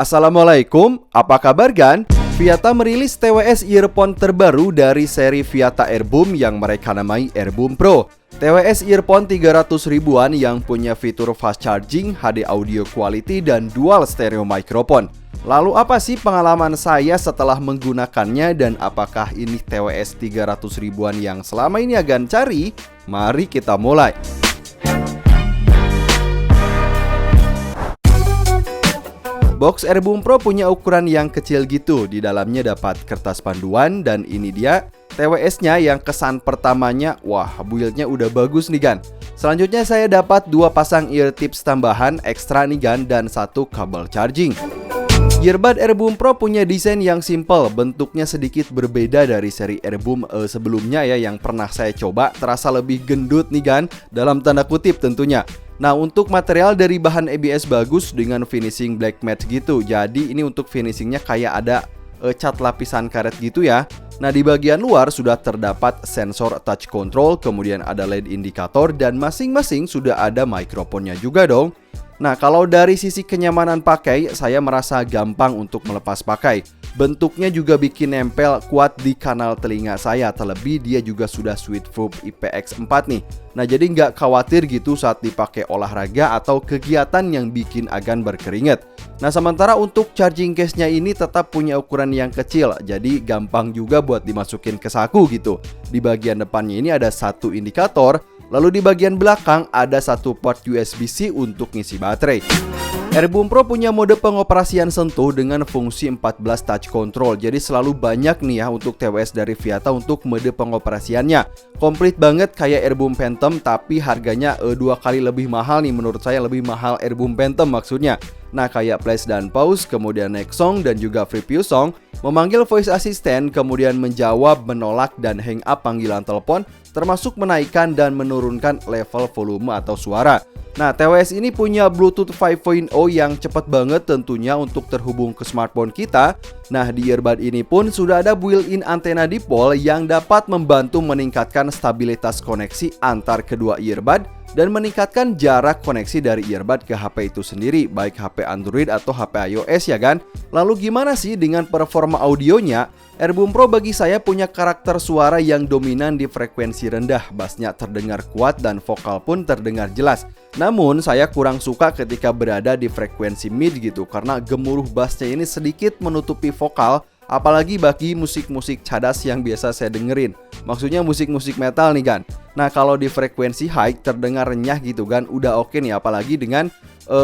Assalamualaikum, apa kabar Gan? Viata merilis TWS earphone terbaru dari seri Viata Airboom yang mereka namai Airboom Pro. TWS earphone 300 ribuan yang punya fitur fast charging, HD audio quality, dan dual stereo microphone. Lalu apa sih pengalaman saya setelah menggunakannya dan apakah ini TWS 300 ribuan yang selama ini Gan cari? Mari kita mulai. Box Airboom Pro punya ukuran yang kecil gitu. Di dalamnya dapat kertas panduan dan ini dia TWS-nya yang kesan pertamanya. Wah, build-nya udah bagus nih Gan. Selanjutnya saya dapat 2 pasang ear tips tambahan ekstra nih Gan dan 1 kabel charging. Earbud Airboom Pro punya desain yang simple, bentuknya sedikit berbeda dari seri Airboom sebelumnya ya yang pernah saya coba, terasa lebih gendut nih Gan, dalam tanda kutip tentunya. Nah, untuk material dari bahan ABS bagus dengan finishing black matte gitu. Jadi ini untuk finishingnya kayak ada cat lapisan karet gitu ya. Nah, di bagian luar sudah terdapat sensor touch control, kemudian ada LED indikator dan masing-masing sudah ada mikrofonnya juga dong. Nah, kalau dari sisi kenyamanan pakai, saya merasa gampang untuk melepas pakai. Bentuknya juga bikin nempel kuat di kanal telinga saya. Terlebih dia juga sudah sweatproof IPX4 nih. Nah, jadi nggak khawatir gitu saat dipakai olahraga atau kegiatan yang bikin Agan berkeringat. Nah, sementara untuk charging case-nya ini tetap punya ukuran yang kecil. Jadi gampang juga buat dimasukin ke saku gitu. Di bagian depannya ini ada 1 indikator. Lalu di bagian belakang ada 1 port USB-C untuk ngisi baterai. Airboom Pro punya mode pengoperasian sentuh dengan fungsi 14 touch control. Jadi selalu banyak nih ya untuk TWS dari Viata untuk mode pengoperasiannya. Komplit banget kayak Airboom Phantom, tapi harganya 2 kali lebih mahal nih, menurut saya lebih mahal Airboom Phantom maksudnya. Nah, kayak place dan pause, kemudian next song dan juga preview song, memanggil voice assistant, kemudian menjawab, menolak dan hang up panggilan telepon, termasuk menaikkan dan menurunkan level volume atau suara. Nah, TWS ini punya Bluetooth 5.0 yang cepat banget tentunya untuk terhubung ke smartphone kita. Nah, di earbud ini pun sudah ada built-in antena dipol yang dapat membantu meningkatkan stabilitas koneksi antar kedua earbud dan meningkatkan jarak koneksi dari earbud ke HP itu sendiri, baik HP Android atau HP iOS ya kan. Lalu gimana sih dengan performa audionya? Airboom Pro bagi saya punya karakter suara yang dominan di frekuensi rendah, bassnya terdengar kuat dan vokal pun terdengar jelas. Namun saya kurang suka ketika berada di frekuensi mid gitu, karena gemuruh bassnya ini sedikit menutupi vokal, apalagi bagi musik-musik cadas yang biasa saya dengerin. Maksudnya musik-musik metal nih Gan. Nah, kalau di frekuensi high terdengar renyah gitu kan, udah oke nih, apalagi dengan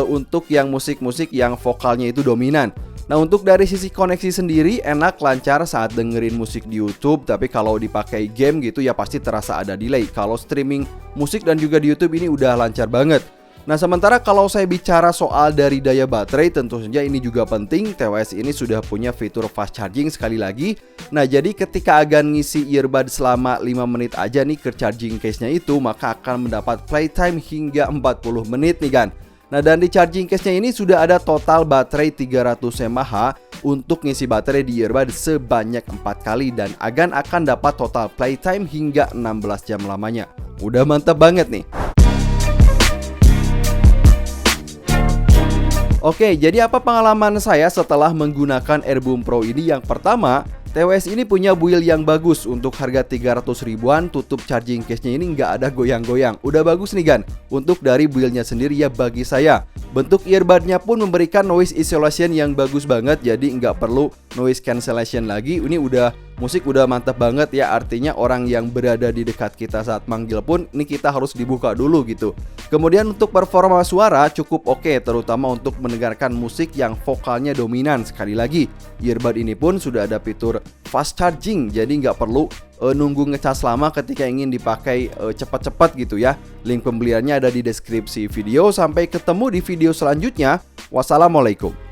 untuk yang musik-musik yang vokalnya itu dominan. Nah, untuk dari sisi koneksi sendiri enak lancar saat dengerin musik di YouTube, tapi kalau dipakai game gitu ya pasti terasa ada delay. Kalau streaming musik dan juga di YouTube ini udah lancar banget. Nah, sementara kalau saya bicara soal dari daya baterai, tentu saja ini juga penting. TWS ini sudah punya fitur fast charging sekali lagi. Nah, jadi ketika Agan ngisi earbud selama 5 menit aja nih ke charging case-nya itu, maka akan mendapat playtime hingga 40 menit nih kan. Nah, dan di charging case-nya ini sudah ada total baterai 300 mAh untuk ngisi baterai di earbud sebanyak 4 kali dan Agan akan dapat total playtime hingga 16 jam lamanya. Udah mantap banget nih. Oke, jadi apa pengalaman saya setelah menggunakan Airboom Pro ini? Yang pertama, TWS ini punya build yang bagus. Untuk harga 300 ribuan, tutup charging case-nya ini nggak ada goyang-goyang. Udah bagus nih Gan. Untuk dari build-nya sendiri ya bagi saya. Bentuk earbud-nya pun memberikan noise isolation yang bagus banget. Jadi nggak perlu noise cancellation lagi. Ini musik udah mantap banget ya. Artinya orang yang berada di dekat kita saat manggil pun ini kita harus dibuka dulu gitu. Kemudian untuk performa suara cukup oke, terutama untuk mendengarkan musik yang vokalnya dominan. Sekali lagi, earbud ini pun sudah ada fitur fast charging, jadi nggak perlu nunggu ngecas lama ketika ingin dipakai cepat-cepat gitu ya. Link pembeliannya ada di deskripsi video. Sampai ketemu di video selanjutnya. Wassalamualaikum.